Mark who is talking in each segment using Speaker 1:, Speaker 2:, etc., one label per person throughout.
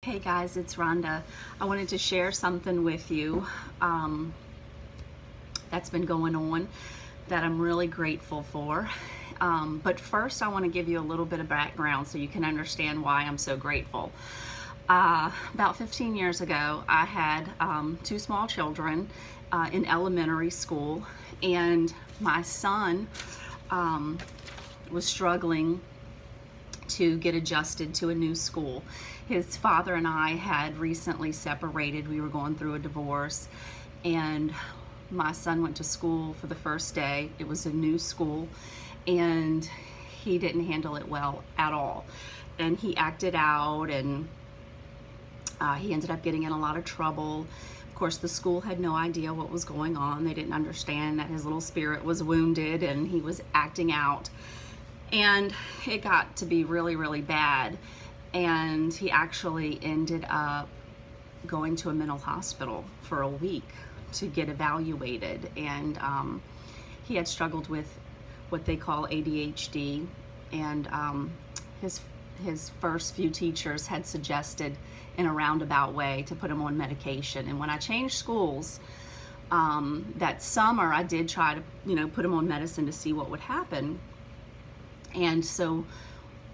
Speaker 1: Hey guys, it's Rhonda. I wanted to share something with you that's been going on that I'm really grateful for. But first, I want to give you a little bit of background so you can understand why I'm so grateful. About 15 years ago, I had two small children in elementary school, and my son was struggling to get adjusted to a new school. His father and I had recently separated. We were going through a divorce, and my son went to school for the first day. It was a new school, and he didn't handle it well at all. And he acted out, and he ended up getting in a lot of trouble. Of course, the school had no idea what was going on. They didn't understand that his little spirit was wounded and he was acting out. And it got to be really, really bad. And he actually ended up going to a mental hospital for a week to get evaluated. And he had struggled with what they call ADHD. And his first few teachers had suggested in a roundabout way to put him on medication. And when I changed schools that summer, I did try to, put him on medicine to see what would happen. And so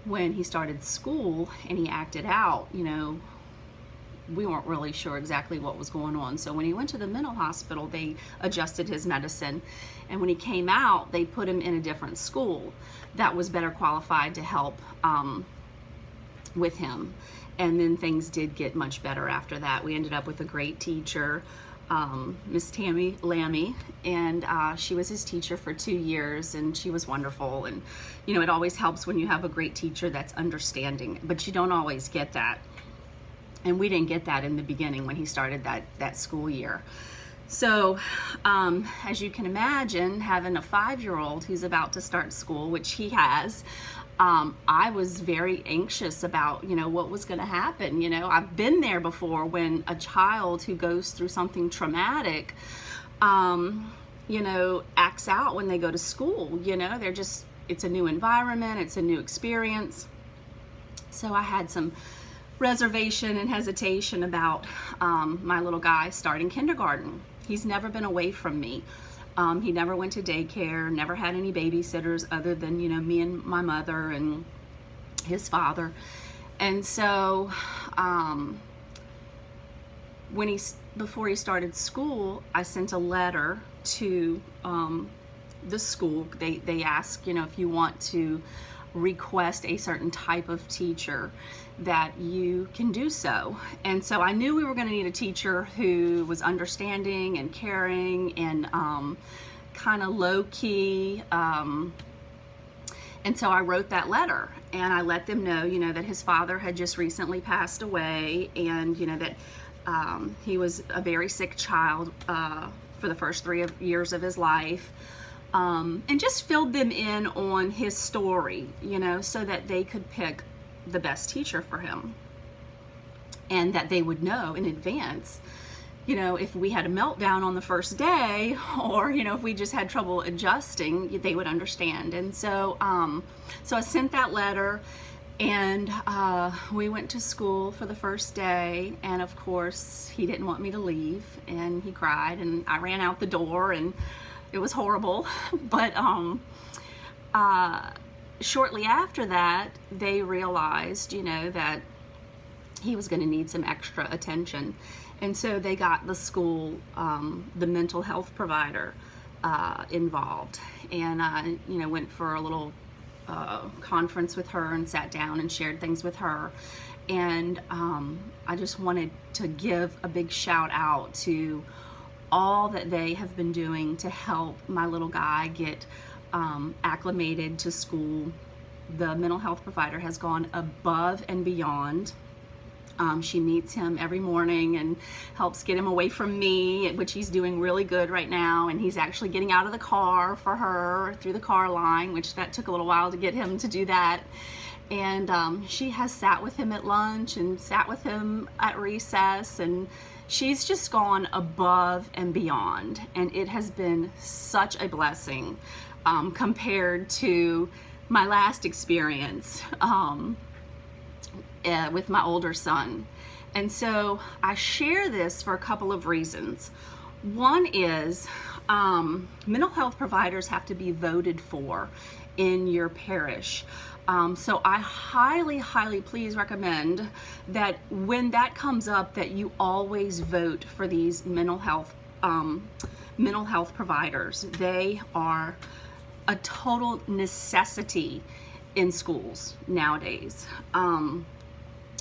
Speaker 1: when he started school and he acted out, we weren't really sure exactly what was going on. So when he went to the mental hospital, they adjusted his medicine. And when he came out, they put him in a different school that was better qualified to help with him. And then things did get much better after that. We ended up with a great teacher, Miss Tammy Lammy, and she was his teacher for 2 years, and she was wonderful. And it always helps when you have a great teacher that's understanding, but you don't always get that. And we didn't get that in the beginning when he started that school year. So as you can imagine, having a 5-year-old who's about to start school, which he has, I was very anxious about, what was going to happen. I've been there before when a child who goes through something traumatic, acts out when they go to school. It's a new environment, it's a new experience. So I had some reservation and hesitation about my little guy starting kindergarten. He's never been away from me. He never went to daycare, never had any babysitters other than, me and my mother and his father. And so before he started school, I sent a letter to the school. They ask, if you want to request a certain type of teacher, that you can do so. And so I knew we were going to need a teacher who was understanding and caring and kind of low-key. And so I wrote that letter, and I let them know, that his father had just recently passed away, and that he was a very sick child for the first 3 years of his life. And just filled them in on his story, so that they could pick the best teacher for him, and that they would know in advance, if we had a meltdown on the first day, or, if we just had trouble adjusting, they would understand. And so, so I sent that letter, and we went to school for the first day, and of course, he didn't want me to leave, and he cried, and I ran out the door, and it was horrible. But shortly after that, they realized, that he was going to need some extra attention. And so they got the school, the mental health provider involved. And I, went for a little conference with her and sat down and shared things with her. And I just wanted to give a big shout out to all that they have been doing to help my little guy get acclimated to school. The mental health provider has gone above and beyond. She meets him every morning and helps get him away from me, which he's doing really good right now. And he's actually getting out of the car for her through the car line, which that took a little while to get him to do that. And she has sat with him at lunch and sat with him at recess, and she's just gone above and beyond. And it has been such a blessing compared to my last experience with my older son. And so I share this for a couple of reasons. One is mental health providers have to be voted for in your parish. So I highly, highly please recommend that when that comes up, that you always vote for these mental health providers. They are a total necessity in schools nowadays.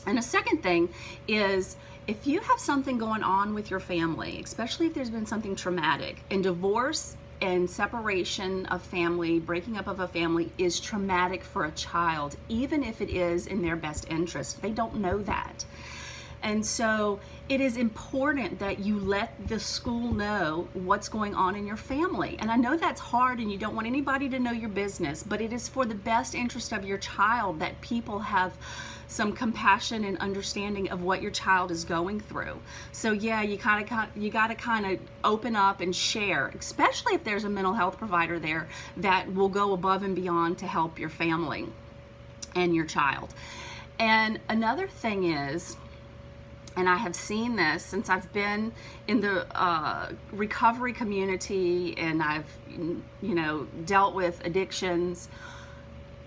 Speaker 1: And a second thing is, if you have something going on with your family, especially if there's been something traumatic, and divorce and separation of family, breaking up of a family is traumatic for a child, even if it is in their best interest. They don't know that. And so it is important that you let the school know what's going on in your family. And I know that's hard and you don't want anybody to know your business, but it is for the best interest of your child that people have some compassion and understanding of what your child is going through. So yeah, you got to kind of open up and share, especially if there's a mental health provider there that will go above and beyond to help your family and your child. And another thing is, and I have seen this since I've been in the recovery community, and I've, dealt with addictions.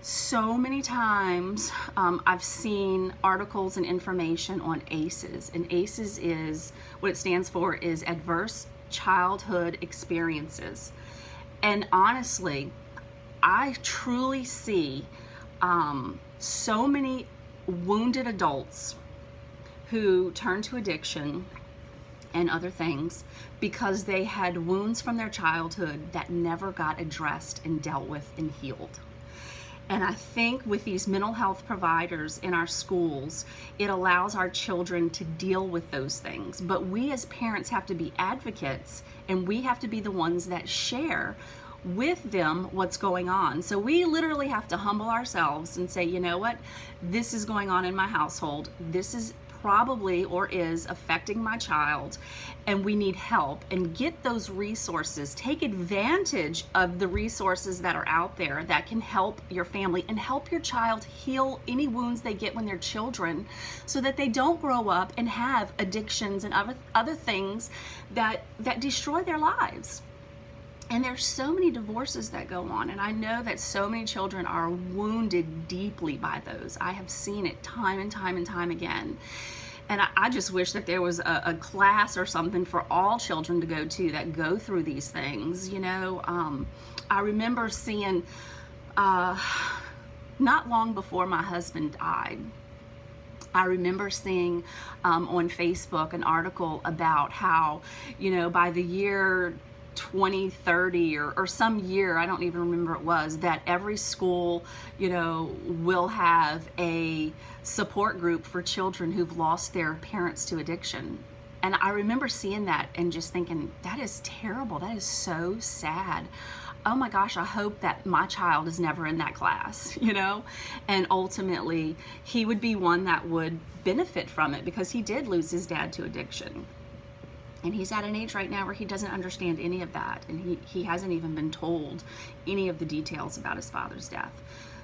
Speaker 1: So many times I've seen articles and information on ACEs, and ACEs is, what it stands for is Adverse Childhood Experiences. And honestly, I truly see so many wounded adults who turn to addiction and other things because they had wounds from their childhood that never got addressed and dealt with and healed. And I think with these mental health providers in our schools, it allows our children to deal with those things. But we as parents have to be advocates, and we have to be the ones that share with them what's going on. So we literally have to humble ourselves and say, you know what, this is going on in my household. This is probably or is affecting my child, and we need help, and get those resources. Take advantage of the resources that are out there that can help your family and help your child heal any wounds they get when they're children, so that they don't grow up and have addictions and other things that destroy their lives. And there's so many divorces that go on, and I know that so many children are wounded deeply by those. I have seen it time and time and time again. And I just wish that there was a class or something for all children to go to that go through these things. I remember seeing, not long before my husband died, I remember seeing on Facebook an article about how, by the year 2030 or some year, I don't even remember it was, that every school, will have a support group for children who've lost their parents to addiction. And I remember seeing that and just thinking, that is terrible. That is so sad. Oh my gosh, I hope that my child is never in that class, and ultimately he would be one that would benefit from it, because he did lose his dad to addiction. And he's at an age right now where he doesn't understand any of that. And he hasn't even been told any of the details about his father's death.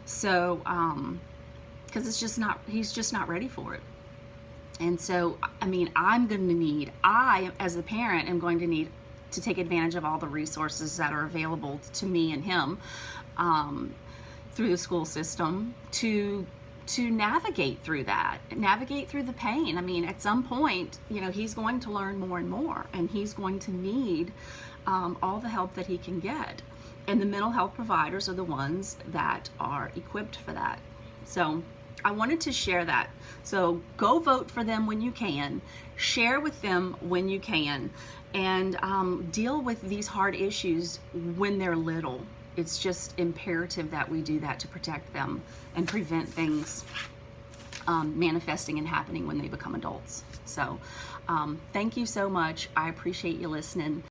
Speaker 1: So, because he's just not ready for it. And so, I, as the parent, am going to need to take advantage of all the resources that are available to me and him through the school system to navigate through the pain. At some point, he's going to learn more and more, and he's going to need all the help that he can get. And the mental health providers are the ones that are equipped for that. So I wanted to share that. So go vote for them when you can, share with them when you can, and deal with these hard issues when they're little. It's just imperative that we do that to protect them and prevent things manifesting and happening when they become adults. So thank you so much. I appreciate you listening.